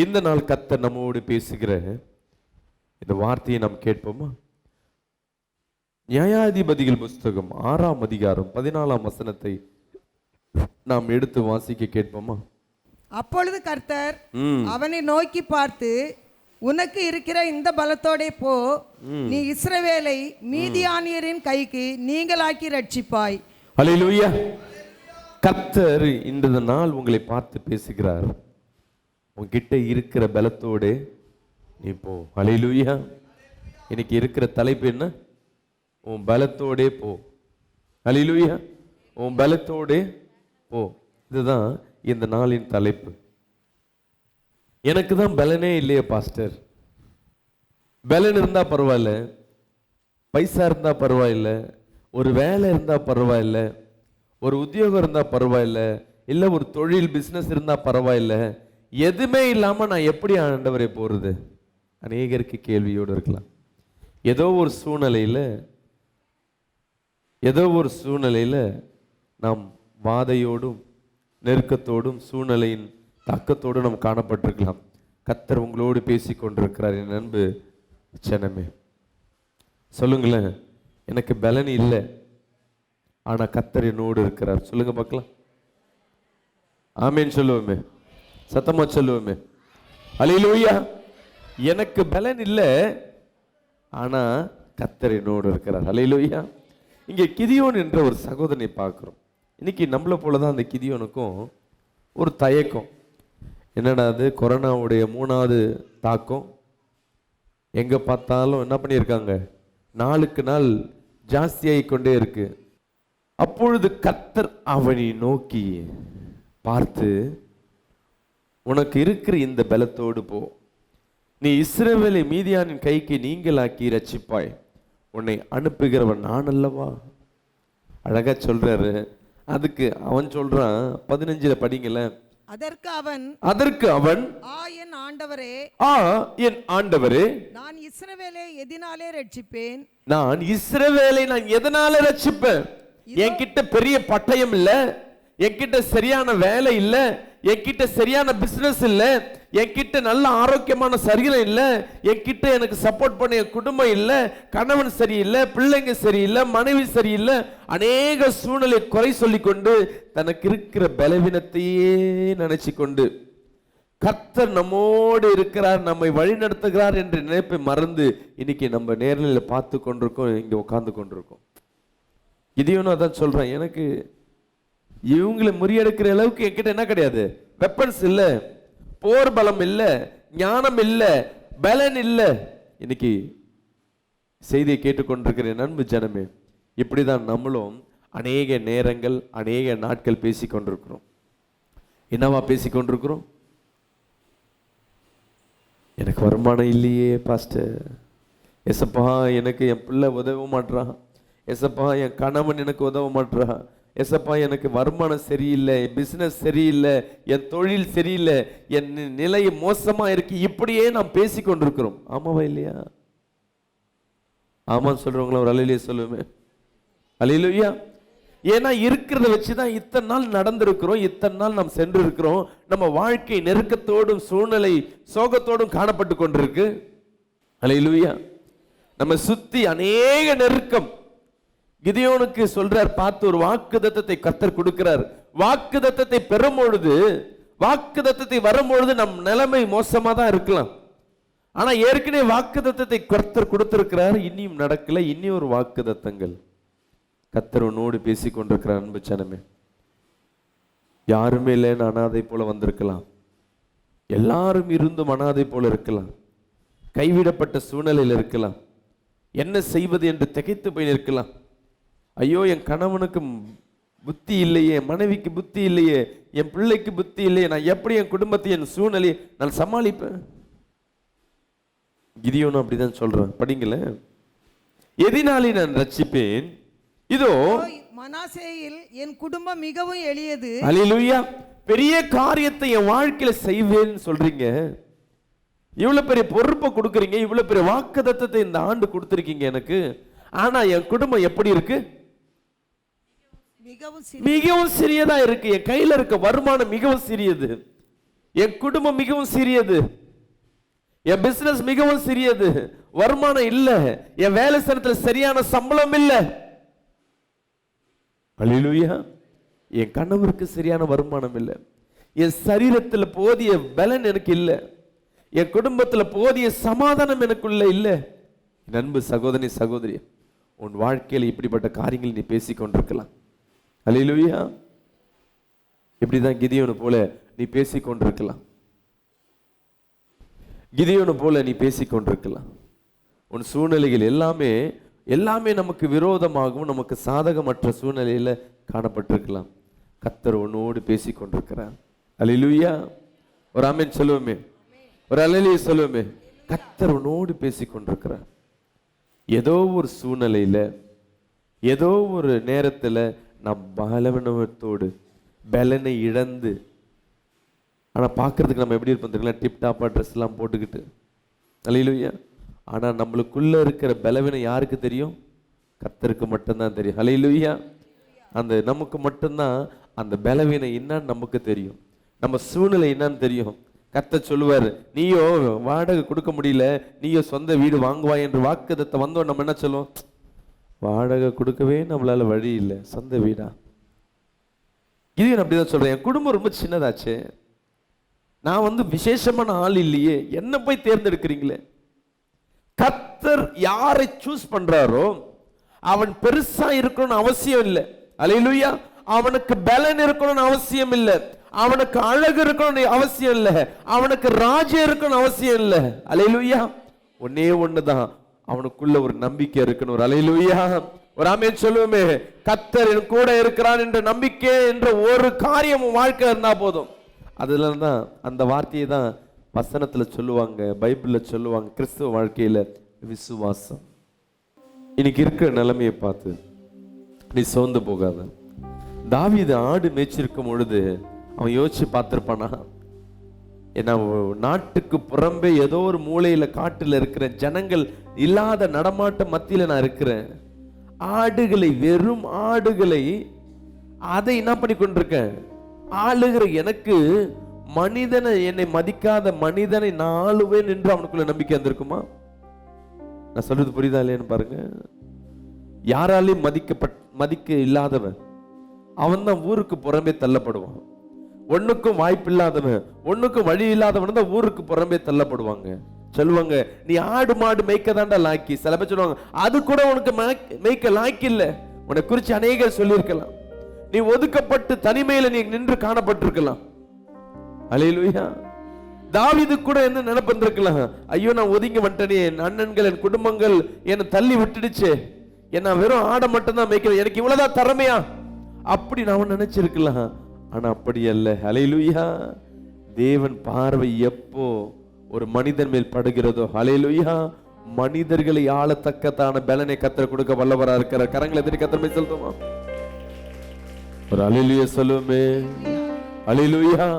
இந்த நாள் கர்த்தர் நம்மோடு பேசுகிற இந்த வார்த்தையை நாம் கேட்போமா? நியாயாதிபதிகள் புஸ்தகம் 6ஆம் அதிகாரம் 14ஆம் வசனத்தை நாம் எடுத்து வாசிக்க கேட்போமா? அப்பொழுது கர்த்தர் அவனை நோக்கி பார்த்து, உனக்கு இருக்கிற இந்த பலத்தோடே போ, நீ இஸ்ரவேலை மீதியானியரின் கைக்கு நீங்களாக்கி ரட்சிப்பாய். ஹல்லேலூயா. கர்த்தர் இந்த நாள் உங்களை பார்த்து பேசுகிறார். உன்கிட்ட இருக்கிற பலத்தோடு நீ போ. ஹல்லேலூயா. இன்னைக்கு இருக்கிற தலைப்பு என்ன? உன் பலத்தோடே போ. ஹல்லேலூயா. உன் பலத்தோடே போ. இதுதான் இந்த நாளின் தலைப்பு. எனக்கு தான் பலனே இல்லையே பாஸ்டர். பலன் இருந்தா பரவாயில்ல, பைசா இருந்தா பரவாயில்ல, ஒரு வேலை இருந்தா பரவாயில்ல, ஒரு உத்தியோகம் இருந்தா பரவாயில்ல, இல்ல ஒரு தொழில் பிசினஸ் இருந்தா பரவாயில்ல, எதுவுமே இல்லாம நான் எப்படி ஆண்டவரே போறது? அநேகருக்கு கேள்வியோடு இருக்கலாம். ஏதோ ஒரு சூழ்நிலையில நாம் வாதையோடும் நெருக்கத்தோடும் சூழ்நிலையின் தாக்கத்தோடு நாம் காணப்பட்டிருக்கலாம். கர்த்தர் உங்களோடு பேசி கொண்டிருக்கிறார். என் அன்பு ஜனமே, சொல்லுங்களேன், எனக்கு பலன் இல்லை, ஆனா கர்த்தர் என்னோடு இருக்கிறார். சொல்லுங்க பார்க்கலாம். ஆமேன் சொல்லுவோமே, சத்தமா சொல்லுவோமே. ஹல்லேலூயா. எனக்கு பலன் இல்லை, ஆனா கர்த்தர் என்னோடு இருக்கிறார். ஹல்லேலூயா. இங்கே கிதியோன் என்ற ஒரு சகோதரனை பார்க்கிறோம். இன்னைக்கு நம்மளை போலதான் அந்த கிதியோனுக்கும் ஒரு தயக்கம். என்னடா அது, கொரோனாவுடைய 3வது தாக்கம். எங்க பார்த்தாலும் என்ன பண்ணியிருக்காங்க, நாளுக்கு நாள் ஜாஸ்தியாகி கொண்டே இருக்கு. அப்பொழுது கர்த்தர் அவனை நோக்கி பார்த்து, உனக்கு இருக்கிற இந்த பலத்தோடு போ, நீ இஸ்ரவேலை மீதியானின் கைக்கு நீங்களாக்கி ரட்சிப்பாய், உன்னை அனுப்புகிறவன் நான் அல்லவா. அழகா சொல்றாரு. அதுக்கு அவன் சொல்றான், 15 படிங்கல. அதற்கு அவன் என் ஆண்டவரே, என் ஆண்டவரே, நான் இஸ்ரவேலை எதனாலே ரட்சிப்பேன்? நான் இஸ்ரவேலை எதனால ரட்சிப்பேன்? என்கிட்ட பெரிய பட்டயம் இல்ல, என்கிட்ட சரியான வேலை இல்ல, என்கிட்ட சரியான பிசினஸ் இல்ல, என்கிட்ட நல்ல ஆரோக்கியமான சரீரம் இல்ல, என்கிட்ட எனக்கு சப்போர்ட் பண்ண குடும்பம் இல்ல, கணவன் சரியில்லை, பிள்ளைங்க சரியில்லை, மனைவி சரியில்லை, அநேக சூழ்நிலை குறை சொல்லி கொண்டு தனக்கு இருக்கிற பலவீனத்தையே நினைச்சு கொண்டு கர்த்தர் நம்மோடு இருக்கிறார், நம்மை வழி நடத்துகிறார் என்ற நினைப்பை மறந்து இன்னைக்கு நம்ம நேரில் பார்த்து கொண்டிருக்கோம், இங்க உட்கார்ந்து கொண்டிருக்கோம். இதையும் அதான் சொல்றேன், எனக்கு இவங்களை முறியெடுக்கிற அளவுக்கு என்கிட்ட என்ன கிடையாது, வெப்பன்ஸ் இல்ல, போர் பலம் இல்ல, ஞானம் இல்ல, பலன் இல்ல. இன்னைக்கு செய்தியை கேட்டுக்கொண்டிருக்கிற அன்பு ஜனமே, இப்படிதான் நம்மளும் அநேக நேரங்கள் அநேக நாட்கள் பேசிக் கொண்டிருக்கிறோம். என்னவா பேசிக் கொண்டிருக்கிறோம்? எனக்கு வருமானம் இல்லையே பாஸ்டர், எசப்பா எனக்கு என் பிள்ளை உதவ மாட்டான், எசப்பா என் கணவன் எனக்கு உதவ மாட்டான், எசப்பா எனக்கு வருமானம் சரியில்லை, பிசினஸ் சரியில்லை, என் தொழில் சரியில்லை, என் நிலை மோசமா இருக்கு. இப்படியே நாம் பேசி கொண்டிருக்கிறோம். ஆமாவா இல்லையா? ஆமான்னு சொல்றவங்களா ஒரு அல்லேலூயா சொல்லுமே. அல்லேலூயா. ஏன்னா இருக்கிறத வச்சுதான் இத்தனை நாள் நடந்திருக்கிறோம், இத்தனை நாள் நாம் சென்று இருக்கிறோம். நம்ம வாழ்க்கை நெருக்கத்தோடும் சூழ்நிலை சோகத்தோடும் காணப்பட்டு கொண்டிருக்கு. அல்லேலூயா. நம்ம சுத்தி அநேக நெருக்கம். கிதியோனுக்கு சொல்றார், பார்த்து ஒரு வாக்குத்தத்தத்தை கர்த்தர் கொடுக்கிறார். வாக்குத்தத்தத்தை பெறும் பொழுது, வாக்குத்தத்தத்தை வரும்பொழுது நம் நிலைமை மோசமா தான் இருக்கலாம். ஆனா ஏற்கனவே வாக்குத்தத்தத்தை கர்த்தர் கொடுத்திருக்கிறார், இன்னியும் நடக்கல. இன்னி ஒரு வாக்குத்தத்தங்கள் கர்த்தர் உன்னோடு பேசி கொண்டிருக்கிறார். அன்பு ஜனமே, யாருமே இல்லைன்னு அனாதை போல வந்திருக்கலாம், எல்லாரும் இருந்தும் அனாதை போல இருக்கலாம், கைவிடப்பட்ட சூழ்நிலையில் இருக்கலாம், என்ன செய்வது என்று திகைத்து போய் நிற்கலாம். ஐயோ, என் கணவனுக்கு புத்தி இல்லையே, என் மனைவிக்கு புத்தி இல்லையே, என் பிள்ளைக்கு புத்தி இல்லையே, நான் எப்படி என் குடும்பத்தை என் சூழ்நிலையை நான் சமாளிப்பேன்? கிதியோனும் அப்படிதான் சொல்றேன். படிங்கள. எதினாலே நான் ரட்சிப்பேன், இதோ மனாசேயில் என் குடும்பம் மிகவும் எளியது. அல்லேலூயா. பெரிய காரியத்தை என் வாழ்க்கையில செய்வேன்னு சொல்றீங்க, இவ்வளவு பெரிய பொறுப்பை கொடுக்குறீங்க, இவ்வளவு பெரிய வாக்குத்தத்தத்தை இந்த ஆண்டு கொடுத்திருக்கீங்க எனக்கு. ஆனா என் குடும்பம் எப்படி இருக்கு? மிகவும் சிறியதா இருக்கு. என் கையில இருக்க வருமானம் மிகவும் சிறியது. என் குடும்பம் மிகவும் சிறியது, என் பிசினஸ் மிகவும் சிறியது, வருமானம் இல்ல, என் வேலை ஸ்தலத்தில் சரியான சம்பளம் இல்ல. அல்லேலூயா. என் கணவருக்கு சரியான வருமானம் இல்லை, என் சரீரத்தில் போதிய பலன் எனக்கு இல்லை, என் குடும்பத்தில் போதிய சமாதானம் எனக்குள்ள இல்லை. என் அன்பு சகோதரி சகோதரி, உன் வாழ்க்கையில் இப்படிப்பட்ட காரியங்கள் நீ பேசிக்கொண்டிருக்கலாம். அல்லேலூயா. இப்படிதான் கிதியோனு போல நீ பேசிக்கொண்டிருக்கலாம். கிதியோனு போல நீ பேசிக்கொண்டிருக்கலாம். உன் சூழ்நிலைகள் எல்லாமே நமக்கு விரோதமாகவும் நமக்கு சாதகமற்ற சூழ்நிலையில காணப்பட்டிருக்கலாம். கர்த்தர் உன்னோடு பேசிக்கொண்டிருக்கிறார். அல்லேலூயா. ஒரு ஆமென் சொல்லுவோமே, ஒரு அல்லேலூயா சொல்லுவோமே. கர்த்தர் உன்னோடு பேசிக்கொண்டிருக்கிறார். ஏதோ ஒரு சூழ்நிலையில, ஏதோ ஒரு நேரத்துல நாம் பலவீனத்தோடு பலனை இழந்து, ஆனா பார்க்கறதுக்கு நம்ம எப்படி இருப்போம் தெரியுங்களா? டிப்டாப்பா ட்ரெஸ் எல்லாம் போட்டுக்கிட்டு. அல்லேலூயா. ஆனா நம்மளுக்குள்ள இருக்கிற பலவீனம் யாருக்கு தெரியும்? கர்த்தருக்கு மட்டும்தான் தெரியும். அல்லேலூயா. அந்த நமக்கு மட்டும்தான் அந்த பலவீனம் என்னன்னு நமக்கு தெரியும், நம்ம சூழ்நிலை என்னன்னு தெரியும். கர்த்தர் சொல்லுவார், நீயோ வாடகை கொடுக்க முடியல, நீயோ சொந்த வீடு வாங்குவாய் என்று வாக்குத்தத்தம் வந்தோம். நம்ம என்ன சொல்லுவோம்? வாடகை கொடுக்கவே நம்மளால வழி இல்லை, சொந்த வீடா? இது அப்படிதான் சொல்றேன். என் குடும்பம் ரொம்ப சின்னதாச்சு, நான் விசேஷமான ஆள் இல்லையே, என்ன போய் தேர்ந்தெடுக்கிறீங்களே? கர்த்தர் யாரை சூஸ் பண்றாரோ அவன் பெருசா இருக்கணும்னு அவசியம் இல்லை. அல்லேலூயா. அவனுக்கு பலன் இருக்கணும்னு அவசியம் இல்லை, அவனுக்கு அழகு இருக்கணும்னு அவசியம் இல்லை, அவனுக்கு ராஜ்யம் இருக்கணும்னு அவசியம் இல்லை. அல்லேலூயா. ஒன்னே ஒண்ணுதான், அவனுக்குள்ள ஒரு நம்பிக்கை இருக்கணும். அல்லேலூயா. ஒரு ஆமென் சொல்லுவோமே. கர்த்தர் என் கூட இருக்கிறான் என்ற நம்பிக்கை என்ற ஒரு காரியம் வாழ்க்கை இருந்தா போதும். அதுல தான் அந்த வார்த்தையை தான் வசனத்துல சொல்லுவாங்க, பைபிள்ல சொல்லுவாங்க, கிறிஸ்துவ வாழ்க்கையில விசுவாசம். இன்னைக்கு இருக்கிற நிலைமையை பார்த்து நீ சோர்ந்து போகாத. தாவீது ஆடு மேய்ச்சிருக்கும் பொழுது அவன் யோசிச்சு பார்த்திருப்பானா? ஏன்னா நாட்டுக்கு புறம்பே ஏதோ ஒரு மூலையில காட்டுல இருக்கிற ஜனங்கள் இல்லாத நடமாட்ட மத்தியில நான் இருக்கிறேன். ஆடுகளை, வெறும் ஆடுகளை, அதை என்ன பண்ணி கொண்டிருக்கேன்? ஆளுகிற எனக்கு, மனிதனை, என்னை மதிக்காத மனிதனை நான் ஆளுவேன் என்று அவனுக்குள்ள நம்பிக்கை வந்திருக்குமா? நான் சொல்றது புரியுதா இல்லையான்னு பாருங்க. யாராலையும் மதிக்க இல்லாதவன் அவன் தான் ஊருக்கு புறம்பே தள்ளப்படுவான். ஒண்ணுக்கும் வாய்ப்பு இல்லாதவன், ஒண்ணுக்கும் வழி இல்லாதவன் தான் ஊருக்கு புறம்பே தள்ளப்படுவாங்க. சொல்லுவாங்க, நீ ஆடு மாடு மேய்க்க தாண்டா லாக்கி. சில பேர் சொல்லுவாங்க, அது கூட உனக்கு மேய்க்க லாக்கி இல்ல. உன்னை குறிச்சு அநேகர் சொல்லியிருக்கலாம். நீ ஒதுக்கப்பட்டு தனிமையில நீ நின்று காணப்பட்டிருக்கலாம். அல்லேலூயா. தாவீது கூட என்ன நினைப்பிருக்கலாம்? ஐயோ, நான் ஒதுங்கி வந்துட்டேனே, என் அண்ணன்கள், என் குடும்பங்கள் என்னை தள்ளி விட்டுடுச்சு, என்ன வெறும் ஆடை மட்டும் தான் மேய்க்கிறேன், எனக்கு இவ்வளவுதான் திறமையா, அப்படி நான் நினைச்சிருக்கலாம். ஆனா அப்படி அல்ல. அல்லேலூயா. தேவன் பார்வை எப்போ ஒரு மனிதன் மேல் படுகிறதோ, அல்லேலூயா, மனிதர்களை ஆளத்தக்கதான பலனை கர்த்தர் கொடுக்க வல்லவரா இருக்கிறார். கரங்களை எதிரி கர்த்தர் மேல் செலுத்துமா? ஒரு அல்லேலூயா சொல்லுமே. அல்லேலூயா.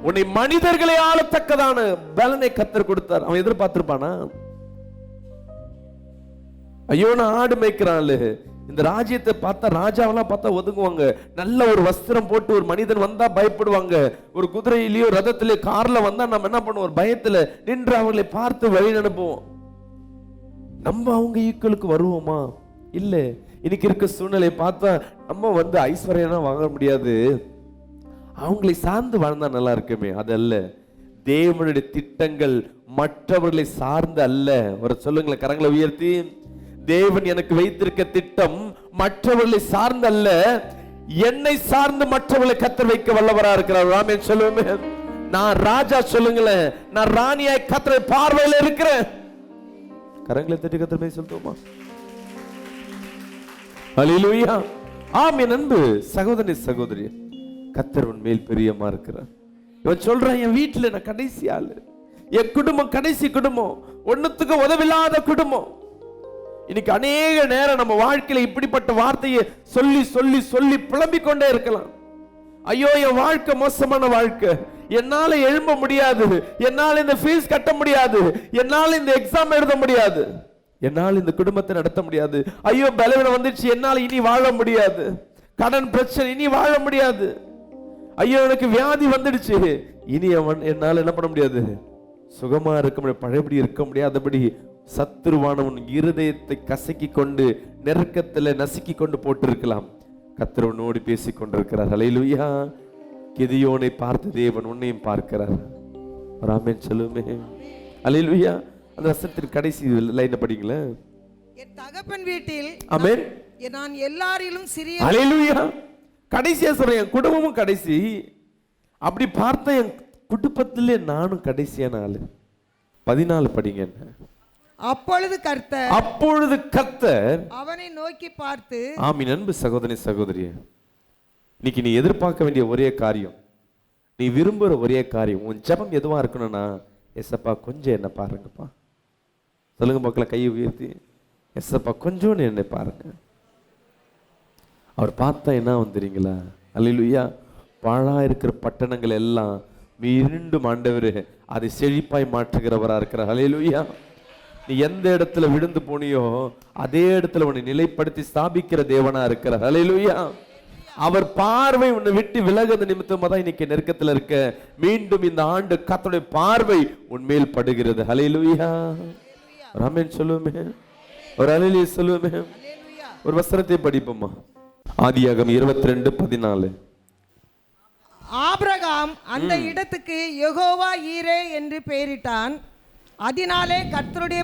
உன்னை மனிதர்களை ஆளத்தக்கதான பலனை கர்த்தர் கொடுத்தார். அவன் எதிர்பார்த்திருப்பானா? ஐயோ, நான் ஆடு மேய்க்கிறான், இந்த ராஜ்யத்தை பார்த்தா, ராஜாவெல்லாம் பார்த்தா ஒதுங்குவாங்க. நல்ல ஒரு வஸ்திரம் போட்டு ஒரு மனிதன் வந்தா பயப்படுவாங்க. ஒரு குதிரையிலயோ ரதத்திலேயோ கார்ல வந்தா நம்ம என்ன பண்ணுவோம்? பயத்துல நின்று அவங்களை பார்த்து வழி அனுப்புவோம். நம்ம அவங்க ஈக்குவலுக்கு வருவோமா? இல்ல. இன்னைக்கு இருக்க சூழ்நிலையை பார்த்தா நம்ம ஐஸ்வர்யம் வாங்க முடியாது, அவங்களை சார்ந்து வாழ்ந்தா நல்லா இருக்குமே. அதல்ல. தேவனுடைய திட்டங்கள் மற்றவர்களை சார்ந்து அல்ல. ஒரு சொல்லுங்களேன், கரங்களை உயர்த்தி. தேவன் எனக்கு வைத்திருக்க திட்டம் மற்றவர்களை சார்ந்து அல்ல, என்னை சார்ந்து மற்றவர்களை கர்த்தர் வைக்க வல்லவரா இருக்கிறார். ஆமென் சொல்லுவோமே. நான் ராஜா, சொல்லுங்களேன், நான் ராணியாய் கர்த்தர் பார்வையில இருக்கிறேன். கரங்களை தட்டி கர்த்தர் மேல் சொல்லுவோமா? அல்லேலூயா. ஆமென். அன்பு சகோதரி சகோதரி, கர்த்தர் உன் மேல் பிரியமா இருக்கிறார். இவன் சொல்றான், என் வீட்டுல நான் கடைசி ஆளு, என் குடும்பம் கடைசி குடும்பம், ஒண்ணுத்துக்கு உதவில்லாத குடும்பம். இன்னைக்கு அநேக நேரம் நம்ம வாழ்க்கையில இப்படிப்பட்ட வார்த்தையை சொல்லி சொல்லி சொல்லி புலம்பிக் கொண்டே இருக்கலாம். ஐயோ, என் வாழ்க்கை மோசமான வாழ்க்கை, என்னால எழும்ப முடியாது, என்னால இந்த ஃபீஸ் கட்ட முடியாது, என்னால இந்த எக்ஸாம் எழுத முடியாது, என்னால் இந்த குடும்பத்தை நடத்த முடியாது, ஐயோ பலவீனம் வந்துச்சு, என்னால் இனி வாழ முடியாது, கடன் பிரச்சனை, இனி வாழ முடியாது. ஐயோ எனக்கு வியாதி வந்துடுச்சு, இனி என்னால என்ன பண்ண முடியாது, சுகமா இருக்க முடியாது, பழையபடி இருக்க முடியாதபடி சத்துருவானவன் இருதயத்தை கசக்கி கொண்டு நெருக்கத்துல நசுக்கி கொண்டு போட்டிருக்கலாம். கர்த்தர் உன்னோடு பேசிக் கொண்டிருக்கிறார். ஹல்லேலூயா. கிதியோனை பார்த்த தேவன் உன்னையும் பார்க்கிறார். ஆமென் சொல்லுமே. ஹல்லேலூயா. அந்த வசனத்தின் கடைசி லைன் படிங்களேன். என் தகப்பன் வீட்டில் ஆமென் நான் எல்லாரிலும் சிறிய. ஹல்லேலூயா. கடைசியா சொல்றேன், என் குடும்பமும் கடைசி. அப்படி பார்த்த என் குடும்பத்திலே நானும் கடைசியான ஆளு. 14 படிங்க. அப்பொழுது கர்த்தர் அவனை நோக்கி பார்த்து. ஆமீன். அன்பு சகோதரி சகோதரியே, இன்னைக்கு நீ எதிர்பார்க்க வேண்டிய ஒரே காரியம், நீ விரும்புகிற ஒரே காரியம், உன் ஜெபம் எதுவா இருக்கணும்னா, எஸ்அப்பா கொஞ்சம் என்ன பாருங்கப்பா. சொல்லுங்க மக்களே, கையை உயர்த்தி, எஸ்அப்பா கொஞ்சம் என்னை பாருங்க. அவர் பார்த்தா என்ன வந்துறீங்களா? அல்லேலூயா. பாழா இருக்கிற பட்டணங்கள் எல்லாம் மீண்டும் ஆண்டவர் அதை செழிப்பாய் மாற்றுகிறவரா இருக்கிறார். அல்லேலூயா. நீ எந்த இடத்துல விழுந்து போனியோ அதே இடத்துல உன்னை நிலைப்படுத்தி ஸ்தாபிக்கிற தேவனா இருக்கிறார். அல்லேலூயா. அவர் பார்வை உன்னை விட்டு விலகுது நிமித்தமா தான் இன்னைக்கு நெருக்கத்துல இருக்க. மீண்டும் இந்த ஆண்டு கர்த்தருடைய பார்வை உன்மேல் படுகிறது. ஹல்லேலூயா. ஆமென் சொல்லுமே. ஒரு ஹல்லேலூயா சொல்லுமே. ஒரு வசனத்தை படிப்போமா. ஆதியாகமம் 22:14. ஆபிரகாம் அந்த இடத்துக்கு யெகோவா ஈரே என்று பெயரிட்டான். அதனாலே கர்த்தருடைய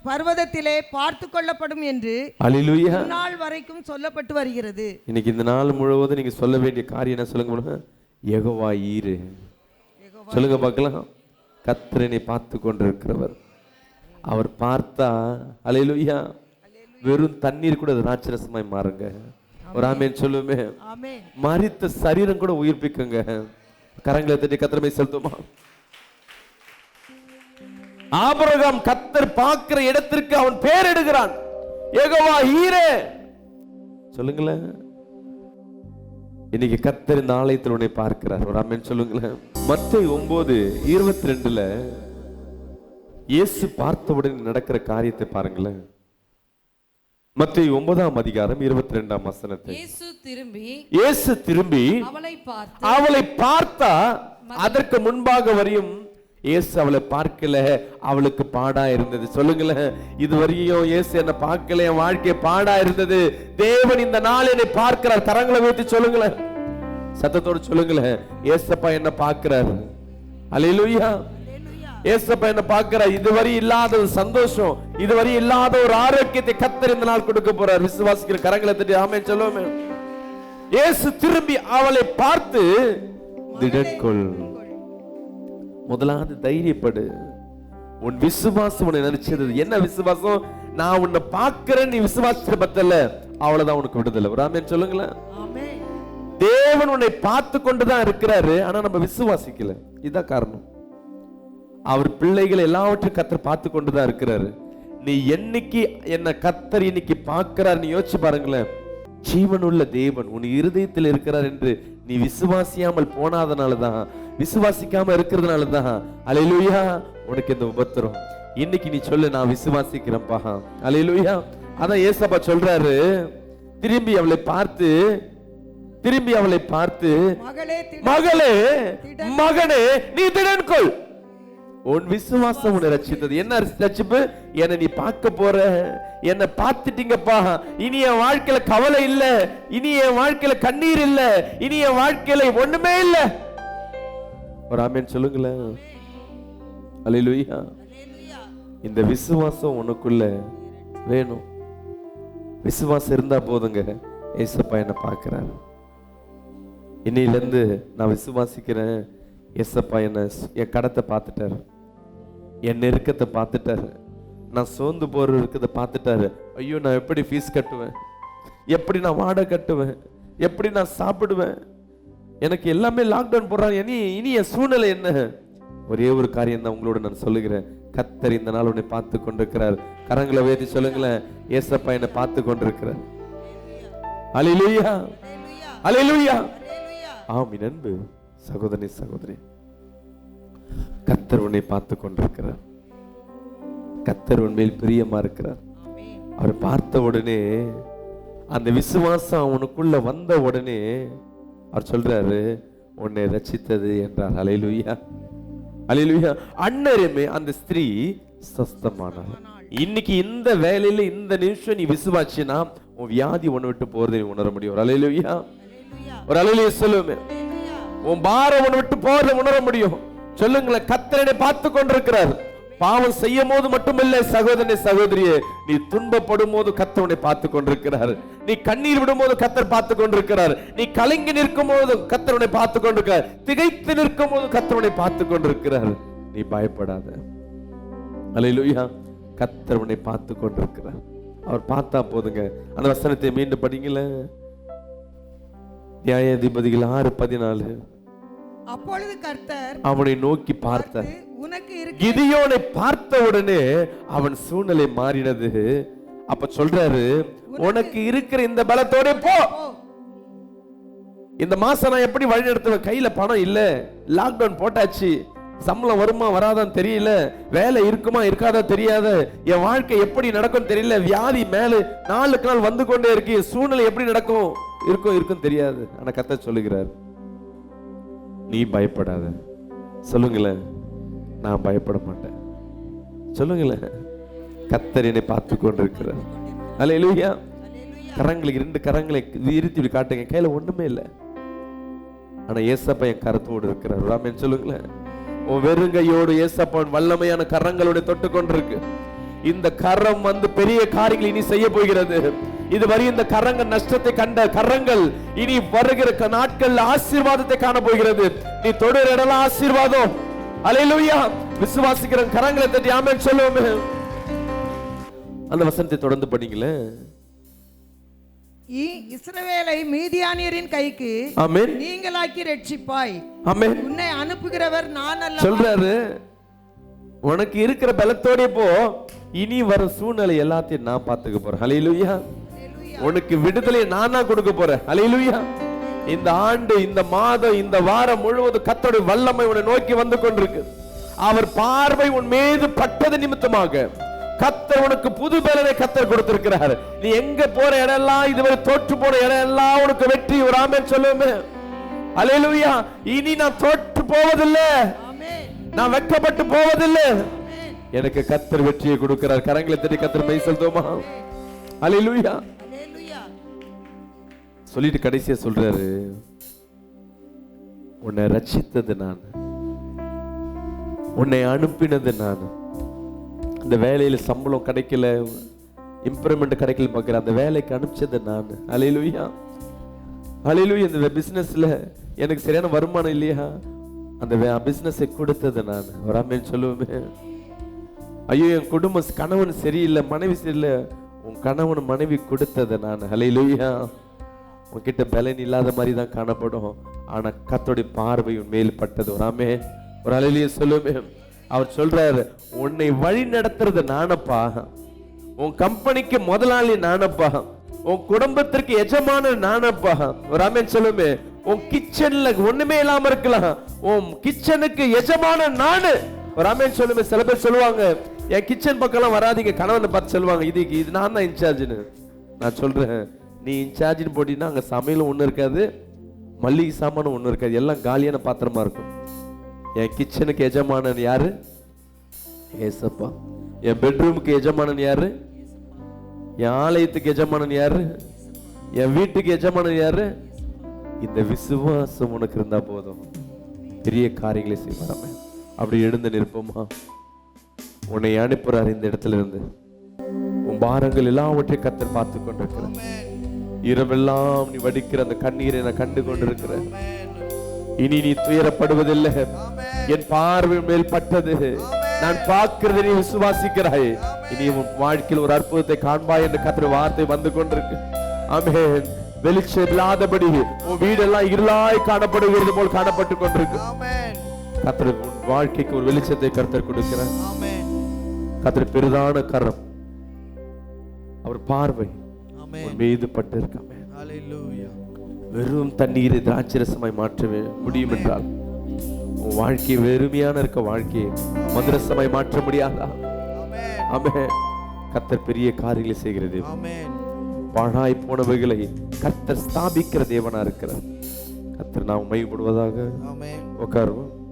பர்வதத்திலே பார்த்து கொள்ளப்படும் என்று ஹல்லேலூயா நாள் வரைக்கும் சொல்லப்பட்டு வருகிறது. இன்னைக்கு இந்த நாள் முழுவதும் நீங்க சொல்ல வேண்டிய காரியம் என்ன சொல்லுங்க? யெகோவா ஈரே. சொல்லுங்க பார்க்கலாம். கர்த்தரை பார்த்து கொண்டிருக்கிறவர். அவர் பார்த்தா ஹல்லேலூயா வெறும் தண்ணீர் கூட ராட்சசமாய் மாறுங்க. ஒரு ஆமென் சொல்லுமே. மரித்த சரீரம் கூட உயிர்ப்பிக்குங்க. கரங்களை தட்டி கர்த்தரை செலுத்துமா. ஆபிரகாம் கர்த்தர் பார்க்கிற இடத்திற்கு அவன் பேர் எடுக்கிறான், யெகோவா ஈரே. சொல்லுங்களேன். இன்னைக்கு கர்த்தர் இந்த ஆலயத்தில் உன்னை பார்க்கிறார். ஒரு ஆமென் சொல்லுங்களேன். மத்தேயு 9:22 இயேசு பார்த்தவுடன் நடக்கிற காரியத்தை பாருங்களேன். மத்தேயு 9:22 இயேசு திரும்பி அவளை பார்த்தா, அதற்கு முன்பாக வரையும் இயேசு அவளை பார்க்கல, அவளுக்கு பாடா இருந்தது. சொல்லுங்களேன். இதுவரையும் இயேசு என்ன பார்க்கல, என் வாழ்க்கை பாடா இருந்தது. தேவன் இந்த நாள் என்னை பார்க்கிறார். கரங்களை வைத்து சொல்லுங்களேன், சத்தத்தோடு சொல்லுங்களேன். இயேசப்பா என்ன பார்க்கிறார். அல்லேலூயா. இயேசப்பா என்ன பார்க்கிறார். இதுவரை இல்லாத ஒரு சந்தோஷம், இதுவரை இல்லாத ஒரு ஆரோக்கியத்தை கர்த்தர் இந்த நாள் கொடுக்க போறார். விசுவாசிக்கிற கரங்களை தட்டி ஆமென் சொல்லுவோமே. இயேசு திரும்பி அவளை பார்த்து, திடன்கொள். முதலாவது தைரியப்படு. உன் விசுவாசம் உன்னை நினைச்சது. என்ன விசுவாசம்? நான் உன்னை பார்க்கிறேன், நீ விசுவாசிக்கிற பத்தல, அவ்வளவுதான் உனக்கு விடுதலை. ஒரு ஆமென் சொல்லுங்களேன். தேவன் உன்னை பார்த்து கொண்டுதான் இருக்கிறாரு, ஆனா நம்ம விசுவாசிக்கல. இதுதான் காரணம். அவர் பிள்ளைகளை எல்லாவற்றையும் கர்த்தர் பார்த்து கொண்டுதான் இருக்கிறாரு. நீ என்னைக்கு என்ன கர்த்தர் இன்னைக்கு பார்க்கிறார் நீ யோசிச்சு பாருங்களேன். ஜீவனுள்ள தேவன் உன் இருதயத்தில் இருக்கிறார் என்று நீ விசுவாசியாமல் போனாதனாலதான், விசுவாசிக்காம இருக்கிறதுனாலதான் அல்லேலூயா உனக்கு இந்த உபத்திரம். இன்னைக்கு நீ சொல்லு, நான் விசுவாசிக்கிறேன்ப்பா. அல்லேலூயா. அதான் ஏசப்பா சொல்றாரு. திரும்பி அவளை பார்த்து மகளே, மகனே, நீ திடன்கொள். உன் விசுவாசம் உன்னை ரட்சித்தது. என்ன ரட்சிப்பு? என்னை நீ பார்க்க போற, என்னை பார்த்துட்டீங்கப்பா. இனி என் வாழ்க்கையில கவலை இல்ல, இனி என் வாழ்க்கையில கண்ணீர் இல்ல, இனி என் வாழ்க்கையில ஒண்ணுமே இல்ல. ஒரு ஆமென் சொல்லுங்களேன். அல்லேலூயா. இந்த விசுவாசம் உனக்குள்ள வேணும். விசுவாசம் இருந்தா போதுங்க. ஏசப்பா என்ன பார்க்கிறார். இன்னையில இருந்து நான் விசுவாசிக்கிறேன். ஏசப்பா என்ன என் கடத்தை பார்த்துட்டாரு, என் நெருக்கத்தை பார்த்துட்டாரு, நான் சோர்ந்து போற இருக்கிறத பார்த்துட்டாரு. ஐயோ, நான் எப்படி ஃபீஸ் கட்டுவேன், எப்படி நான் வாடகை கட்டுவேன், எப்படி நான் சாப்பிடுவேன், எனக்கு எல்லாமே லாக்டவுன் போடுறாங்க. இனி என் சூழ்நிலை என்ன? ஒரே ஒரு காரியம் தான் உங்களோட நான் சொல்லுகிறேன். கர்த்தர் இந்த நாள் உன்னை பார்த்து கொண்டிருக்கிறார். கரங்களை உயர்த்தி சொல்லுங்களேன், ஏசப்பா என்னை பார்த்து கொண்டிருக்கிறார். அல்லேலூயா, அல்லேலூயா. ஆமென். அன்பு சகோதரி சகோதரி, கர்த்தர் உன்னை பார்த்து கொண்டிருக்கிறார். கர்த்தர் உன்மேல் பிரியமா இருக்கிறார். அவர் பார்த்த உடனே, அந்த விசுவாசம் அவனுக்குள்ள வந்த உடனே அவர் சொல்றாரு, உன்னை ரட்சித்தது என்றார். அல்லேலூயா, அல்லேலூயா. அன்னருமே அந்த ஸ்திரீ சொஸ்தமானாள். இன்னைக்கு இந்த வேலையில இந்த நிமிஷம் நீ விசுவாசினா உன் வியாதி உன்னை விட்டு போறதை நீ உணர முடியும். அல்லேலூயா, ஒரு அல்லேலூயா சொல்லுமே. உன் பாரம் உன்னை விட்டு போறதை உணர முடியும். சொல்லுங்களேன், கர்த்தரை பார்த்து கொண்டிருக்கிறார். பாவம் செய்யும் போது மட்டுமில்லை சகோதரனே சகோதரியே, நீ துன்பப்படும் போது கர்த்தர் உன்னை பார்த்து கொண்டிருக்கிறார். நீ கண்ணீர் விடும் போது கர்த்தர் பார்த்து கொண்டிருக்கிறார். நீ கலங்கி நிற்கும் போது கர்த்தர் உன்னை பார்த்து கொண்டிருக்கிறார். திகைத்து நிற்கும் போது கர்த்தர் உன்னை பார்த்து கொண்டிருக்கிறார். நீ பயப்படாத. அல்லேலூயா, கர்த்தர் உன்னை பார்த்து கொண்டிருக்கிறார். அவர் பார்த்தா போதுங்க. அந்த வசனத்தை மீண்டும் படிங்கள. நியாயாதிபதிகள் 6:14. அப்பொழுது கர்த்தர் அவனை நோக்கி பார்த்தார். உனக்கு கிதியோனை பார்த்த உடனே அவன் சூழ்நிலை மாறினது. அப்ப சொல்றாரு, உனக்கு இருக்கிற இந்த பலத்தோட போ. இந்த மாசம் நான் எப்படி வழி நடத்துவேன்? கையில பணம் இல்ல, லாக்டவுன் போட்டாச்சு, சம்பளம் வருமா வராதான் தெரியல, வேலை இருக்குமா இருக்காதா தெரியாத, என் வாழ்க்கை எப்படி நடக்கும் தெரியல, வியாதி மேல நாளுக்கு நாள் வந்து கொண்டே இருக்கு, சூழ்நிலை எப்படி நடக்கும் இருக்கும் தெரியாது. ஆனா கர்த்தர் சொல்லுகிறார், நீ பயப்படாத. சொல்லுங்களேன், நான் பயப்பட மாட்டேன். சொல்லுங்களேன், கர்த்தர் என்னை பார்த்து கொண்டிருக்கிறார். அல்லேலூயா. கரங்களுக்கு 2 கரங்களை விரித்து காட்டுங்க. கையில ஒண்ணுமே இல்லை, ஆனா ஏசப்பா என் கரத்தோடு இருக்கிறார். ஆமென் சொல்லுங்களேன். உன் வெறுங்கையோடு ஏசப்பான் வல்லமையான கரங்களோட தொட்டு கொண்டிருக்கு. இந்த கரம் வந்து பெரிய காரியங்களை இனி செய்ய போகிறது. இதுவரை இந்த கரங்கள் நஷ்டத்தை கண்ட கரங்கள் இனி வருகிற நாட்கள் ஆசீர்வாதத்தை காண போகிறது. நீ தொடுற இடலாம் ஆசீர்வாதம். அல்லேலூயா. விசுவாசிக்கிற கரங்களை தட்டி ஆமென் சொல்லுவோமே. அந்த வசனத்தை தொடர்ந்து படிங்களே. இஸ்ரவேலை மீதியானியரின் கைக்கு ஆமென் நீங்களாக்கி ரட்சிப்பாய். ஆமென். உன்னை அனுப்புகிறவர் நான் அல்ல. சொல்றாரு, உனக்கு இருக்கிற பலத்தோட போ. இனி வர சூழ்நிலை எல்லாத்தையும் நான் பார்த்துக்க போறேன். அல்லேலூயா. உனக்கு விடுதலை நானா கொடுக்க போறேன். அல்லேலூயா. இந்த ஆண்டு, இந்த மாதம், இந்த வாரம் முழுவதும் கர்த்தருடைய வல்லமை உன்னை நோக்கி வந்து கொண்டிருக்கு. அவர் பார்வை உன் மீது பட்டது நிமித்தமாக கர்த்தர் உனக்கு புது பலனை கர்த்தர் கொடுத்திருக்கிறார். நீ எங்க போற இடம் எல்லாம், இதுவரை தோற்று போன இடம் எல்லாம் உனக்கு வெற்றி. ஒரு ஆமென் சொல்லுமே. அல்லேலூயா. இனி நான் தோற்று போவதில்லை, நான் வெட்கப்பட்டு போவதில்லை. எனக்கு கர்த்தர் வெற்றியை கொடுக்கிறார். கரங்களை தட்டி கர்த்தர் மெய் சொல்லுமா. அல்லேலூயா. சொல்லிட்டு கடைசியா சொல்றாரு, உன்னை ரட்சித்தது நான், உன்னை அனுப்பினது நான். இந்த வேலையில சம்பளம் கிடைக்கல, இம்ப்ரூவ்மெண்ட் கிடைக்கல பார்க்கிற அந்த வேலைக்கு அனுப்பிச்சது நான். அல்லேலூயா, அல்லேலூயா. இந்த பிசினஸ்ல எனக்கு சரியான வருமானம் இல்லையா, அந்த பிசினஸை கொடுத்தது நான். ஒரு ஆமென் சொல்லுவோமே. ஐயோ, என் குடும்பம் கணவன் சரியில்லை, மனைவி சரியில்லை, உன் கணவன் மனைவி கொடுத்தது நான். அல்லேலூயா. உன்கிட்ட பலன் இல்லாத மாதிரி தான் காணப்படும், ஆனா கர்த்தருடைய பார்வை உன் மேல் பட்டது. ஒரு ஆமென், ஒரு அல்லேலூயா சொல்லுமே. அவர் சொல்றாரு, உன்னை வழி நடத்துறது நானப்பா, உன் கம்பெனிக்கு முதலாளி நானப்பா, உன் குடும்பத்திற்கு எஜமான நானப்பா. ஒரு ஆமென் சொல்லுமே. உன் கிச்சன்ல ஒண்ணுமே இல்லாம இருக்கலாம், உன் கிச்சனுக்கு எஜமான நானு. ஒரு ஆமென் சொல்லுமே. சில பேர் சொல்லுவாங்க, என் கிச்சன் பக்கம் வராதீங்க, கணவனை பார்த்து சொல்லுவாங்க, இது நான் தான் இன்சார்ஜ்னு. நான் சொல்றேன், நீ இன்சார்ஜ்னு போட்டீங்கன்னா அங்க சமையலும் ஒண்ணு இருக்காது, மல்லிகை சாமானும் ஒண்ணு இருக்காது, எல்லாம் காலியான பாத்திரமா இருக்கும். என் கிச்சனுக்கு எஜமானன் யாரு? ஏசப்பா. என் பெட்ரூமுக்கு எஜமானன் யாரு? என் ஆலயத்துக்கு எஜமானன் யாரு? என் வீட்டுக்கு எஜமானன் யாரு? இந்த விசுவாசம் உனக்கு இருந்தா போதும், பெரிய காரியங்களை செய்வாராமே. அப்படி எழுந்து நிற்போமா? உன்னை அனுப்புறாரு இந்த இடத்துல இருந்து. உன் பாரங்கள் எல்லாவற்றையும் கர்த்தர் பார்த்து கொண்டிருக்கிறார். இரவெல்லாம் நீ வடிக்கிற அந்த கண்ணீரை நான் கண்டு கொண்டிருக்கிறேன். இனி நீ துயரப்படுவதில்லை, என் பார்வை மேல் பட்டது, நான் பார்க்கிறதை நீ விசுவாசிக்கிறாய். இனி உன் வாழ்க்கையில் ஒரு அற்புதத்தை காண்பாய் என்று கர்த்தர் வார்த்தை வந்து கொண்டிருக்கு. ஆமென். வெளிச்சம் இல்லாதபடி உன் வீடெல்லாம் இருளாய் காணப்படுகிறது போல் காணப்பட்டு கொண்டிருக்கு. கர்த்தர் உன் வாழ்க்கைக்கு ஒரு வெளிச்சத்தை கர்த்தர் கொடுக்கிறார். கர்த்தர் பெரிதான கரம், அவர் பார்வை உன் மீது பட்டு இருக்காமே. வெறும் தண்ணீரை திராட்சரசமாய் மாற்ற முடியும் என்றால் உன் வாழ்க்கை வெறுமையான இருக்க வாழ்க்கையை மதுரசமாய் மாற்ற முடியாதா? ஆமென். கர்த்தர் பெரிய காரியங்களை செய்கிறது. பாழாய் போனவைகளை கர்த்தர் ஸ்தாபிக்கிற தேவனா இருக்கிறார். கர்த்தர் நாமம் மையப்படுவதாக. ஆமென். உட்காருவோம்.